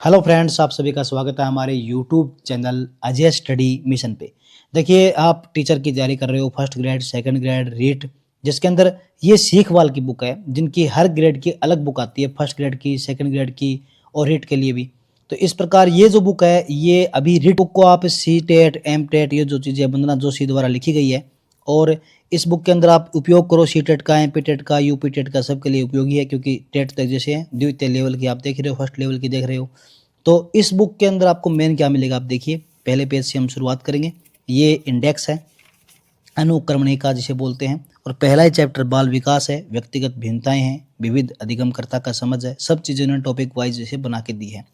Hello friends, आप सभी का स्वागत है हमारे YouTube channel Ajay study mission पे। देखिए, आप टीचर की तैयारी कर रहे हो, first grade, second grade, REET, जिसके अंदर ये सीख वाल की बुक है, जिनकी हर ग्रेड की अलग बुक आती है, फर्स्ट ग्रेड की, सेकंड ग्रेड की और रीट के लिए भी। तो इस प्रकार ये जो बुक है, ये अभी रीट बुक को आप सी टेट, एम टेट, ये जो चीज़ें वंदना जोशी द्वारा लिखी गई है, और इस बुक के अंदर आप उपयोग करो सी टेट का, एम पी टेट का, यू पी टेट का, सबके लिए उपयोगी है, क्योंकि टेट तक जैसे है, द्वितीय लेवल की आप देख रहे हो, फर्स्ट लेवल की देख रहे हो। तो इस बुक के अंदर आपको मेन क्या मिलेगा, आप देखिए। पहले पेज से हम शुरुआत करेंगे। ये इंडेक्स है, अनुक्रमणिका जिसे बोलते हैं, और पहला ही चैप्टर बाल विकास है, व्यक्तिगत भिन्नताएं हैं, विविध अधिगमकर्ता का समझ है। सब चीज़ें उन्होंने टॉपिक वाइज जैसे बना के दी है।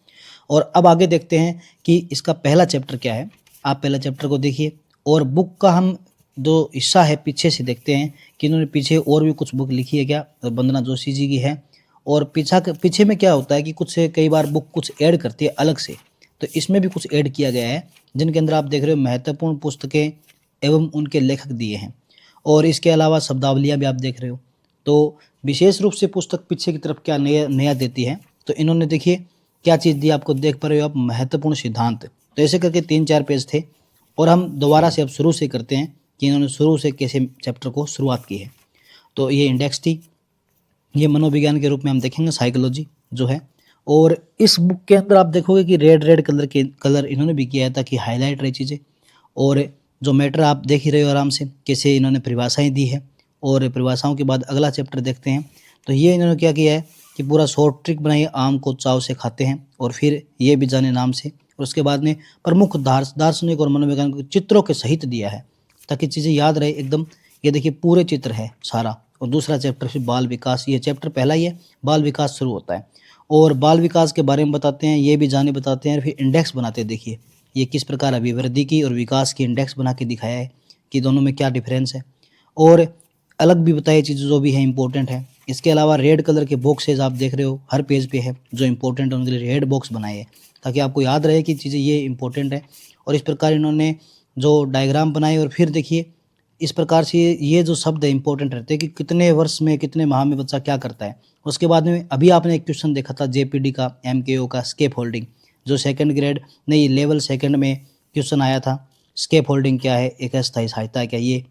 और अब आगे देखते हैं कि इसका पहला चैप्टर क्या है। आप पहला चैप्टर को देखिए, और बुक का हम जो हिस्सा है पीछे से देखते हैं कि इन्होंने पीछे और भी कुछ बुक लिखी है क्या, तो वंदना जोशी जी की है। और पीछे में क्या होता है कि कुछ कई बार बुक कुछ ऐड करती है अलग से, तो इसमें भी कुछ ऐड किया गया है, जिनके अंदर आप देख रहे हो महत्वपूर्ण पुस्तकें एवं उनके लेखक दिए हैं। और इसके अलावा शब्दावलियाँ भी आप देख रहे हो। तो विशेष रूप से पुस्तक पीछे की तरफ क्या नया नया देती है, तो इन्होंने देखिए क्या चीज़ दी आपको, देख पा रहे हो आप, महत्वपूर्ण सिद्धांत। तो ऐसे करके 3-4 पेज थे, और हम दोबारा से अब शुरू से करते हैं कि इन्होंने शुरू से कैसे चैप्टर को शुरुआत की है। तो ये इंडेक्स थी, ये मनोविज्ञान के रूप में हम देखेंगे, साइकोलॉजी जो है। और इस बुक के अंदर आप देखोगे कि रेड रेड कलर इन्होंने भी किया है, ताकि हाईलाइट रहे चीज़ें। और जो मैटर आप देख ही रहे हो आराम से, कैसे इन्होंने परिभाषाएं दी है। और परिभाषाओं के बाद अगला चैप्टर देखते हैं। तो ये इन्होंने क्या किया है कि पूरा शॉर्ट ट्रिक बनाई है, आम को चाव से खाते हैं, और फिर ये भी जाने नाम से। और उसके बाद में प्रमुख दार्शनिक और मनोवैज्ञानिक चित्रों के सहित दिया है, ताकि चीज़ें याद रहे एकदम। ये देखिए पूरे चित्र है सारा। और दूसरा चैप्टर फिर बाल विकास, ये चैप्टर पहला ही है, बाल विकास शुरू होता है। और बाल विकास के बारे में बताते हैं, ये भी जाने बताते हैं, फिर इंडेक्स बनाते हैं। देखिए ये किस प्रकार अभिवृद्धि की और विकास की इंडेक्स बना के दिखाया है कि दोनों में क्या डिफरेंस है, और अलग भी बताई चीज़ें जो भी है इंपॉर्टेंट है। इसके अलावा रेड कलर के बॉक्सेज आप देख रहे हो हर पेज पे है, जो इंपॉर्टेंट है उनके लिए रेड बॉक्स बनाए हैं, ताकि आपको याद रहे कि चीज़ें ये इंपॉर्टेंट है। और इस प्रकार इन्होंने जो डायग्राम बनाए, और फिर देखिए इस प्रकार से ये जो शब्द है इंपॉर्टेंट रहते हैं कि कितने वर्ष में, कितने माह में बच्चा क्या करता है। उसके बाद में अभी आपने एक क्वेश्चन देखा था जेपीडी का, एमकेओ का, स्केप होल्डिंग, जो सेकंड ग्रेड नहीं लेवल सेकंड में क्वेश्चन आया था। स्केप होल्डिंग क्या है, एक अस्थायी सहायता है क्या, ये।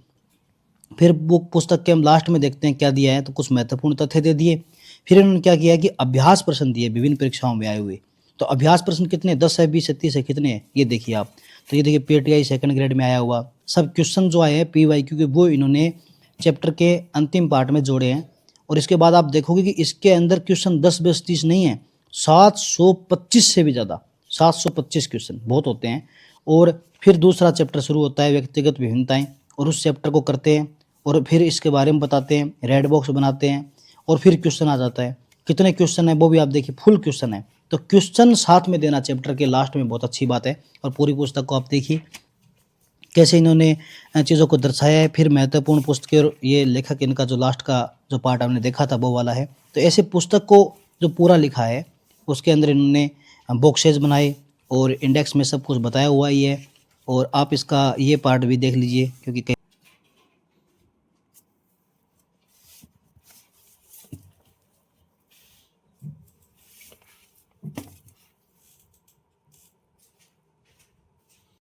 फिर बुक पुस्तक के हम लास्ट में देखते हैं क्या दिया है, तो कुछ महत्वपूर्ण तथ्य दे दिए। फिर इन्होंने क्या किया कि अभ्यास प्रश्न दिए विभिन्न परीक्षाओं में आए हुए। तो अभ्यास प्रश्न कितने, 10 है, 20 है, 30 है, कितने हैं ये देखिए आप। तो ये देखिए पीटीआई सेकंड ग्रेड में आया हुआ सब क्वेश्चन जो आए हैं पीवाई, क्योंकि वो इन्होंने चैप्टर के अंतिम पार्ट में जोड़े हैं। और इसके बाद आप देखोगे कि इसके अंदर क्वेश्चन 10, 20, 30 नहीं है, 725 से भी ज़्यादा, 725 क्वेश्चन बहुत होते हैं। और फिर दूसरा चैप्टर शुरू होता है, व्यक्तिगत विभिन्नताएं, और उस चैप्टर को करते हैं, और फिर इसके बारे में बताते हैं, रेड बॉक्स बनाते हैं, और फिर क्वेश्चन आ जाता है। कितने क्वेश्चन है वो भी आप देखिए, फुल क्वेश्चन है। तो क्वेश्चन साथ में देना चैप्टर के लास्ट में बहुत अच्छी बात है। और पूरी पुस्तक को आप देखिए कैसे इन्होंने चीज़ों को दर्शाया है। फिर महत्वपूर्ण पुस्तकें, और ये लेखक इनका जो लास्ट का जो पार्ट हमने देखा था वो वाला है। तो ऐसे पुस्तक को जो पूरा लिखा है, उसके अंदर इन्होंने बॉक्सेज बनाए, और इंडेक्स में सब कुछ बताया हुआ ही है। और आप इसका ये पार्ट भी देख लीजिए, क्योंकि